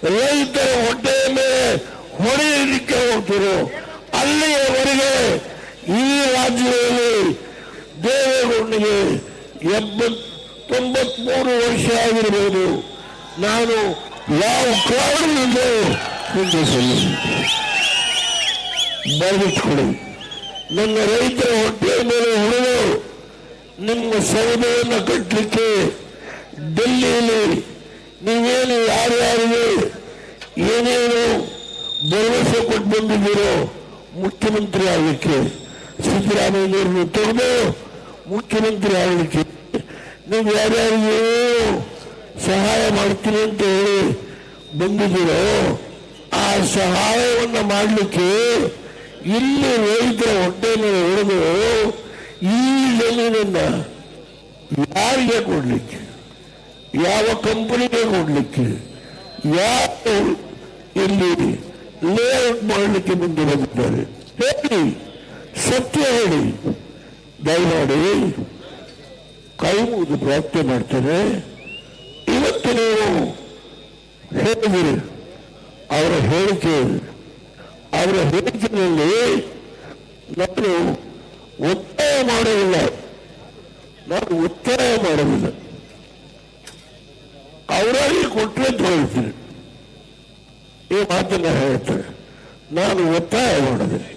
ರೈತರ ಹೊಟ್ಟೆಯ ಮೇಲೆ ಹೊಡೆಯಲಿಕ್ಕೆ ಹೋಗ್ತಿರೋ ಅಲ್ಲಿಯವರೆಗೆ ಈ ರಾಜ್ಯದಲ್ಲಿ ದೇವೇಗೌಡನಿಗೆ 93 ವರ್ಷ ಆಗಿರಬಹುದು. ನಾನು ಯಾವ ಕಾರಣದಿಂದ ಬರೆದಿಟ್ಕೊಳ್ಳಿ. ನನ್ನ ರೈತರ ಹೊಟ್ಟೆಯ ಮೇಲೆ ಹೊಡೆದು ನಿಮ್ಮ ಸೌಧೆಯನ್ನು ಕಟ್ಟಲಿಕ್ಕೆ ಡೆಲ್ಲಿಯಲ್ಲಿ ನೀವೇನು ಯಾರ್ಯಾರಿಗೆ ಏನೇನು ಭರವಸೆ ಕೊಟ್ಟು ಬಂದಿದ್ದೀರೋ ಮುಖ್ಯಮಂತ್ರಿ ಆಗಲಿಕ್ಕೆ, ಸಿದ್ದರಾಮಯ್ಯವ್ರನ್ನು ತೆಗೆದು ಮುಖ್ಯಮಂತ್ರಿ ಆಗಲಿಕ್ಕೆ ನೀವು ಯಾರ್ಯಾರಿಗೂ ಸಹಾಯ ಮಾಡ್ತೀನಿ ಅಂತ ಹೇಳಿ ಬಂದಿದ್ದೀರೋ ಆ ಸಹಾಯವನ್ನು ಮಾಡಲಿಕ್ಕೆ ಇಲ್ಲಿ ರೈತರ ಹೊಟ್ಟೆ ಮೇಲೆ ಹೊಡೆದು ಈ ಜಮೀನನ್ನ ಯಾರಿಗೆ ಕೊಡ್ಲಿಕ್ಕೆ, ಯಾವ ಕಂಪನಿಗೆ ಕೊಡ್ಲಿಕ್ಕೆ, ಯಾವ ಇಲ್ಲಿ ಲೇಔಟ್ ಮಾಡಲಿಕ್ಕೆ ಮುಂದೆ ಬಂದಿದ್ದಾರೆ ಹೇಳಿ, ಸತ್ಯ ಹೇಳಿ. ದಯಮಾಡಿ ಕೈ ಮುಗಿದು ಪ್ರಾರ್ಥನೆ ಮಾಡ್ತೇನೆ. ಇವತ್ತು ನೀವು ಹೇಳಿದಿರಿ ಅವರ ಹೇಳಿಕೆಯಲ್ಲಿ ನಾನು ಒತ್ತಾಯ ಮಾಡೋದಿಲ್ಲ, ಅವರಾಗಿ ಕೊಟ್ಟರೆ ತಗೊಳ್ತೀನಿ ಈ ಮಾತನ್ನ ಹೇಳ್ತಾರೆ. ನಾನು ಒತ್ತಾಯ ಮಾಡೋದಿಲ್ಲ.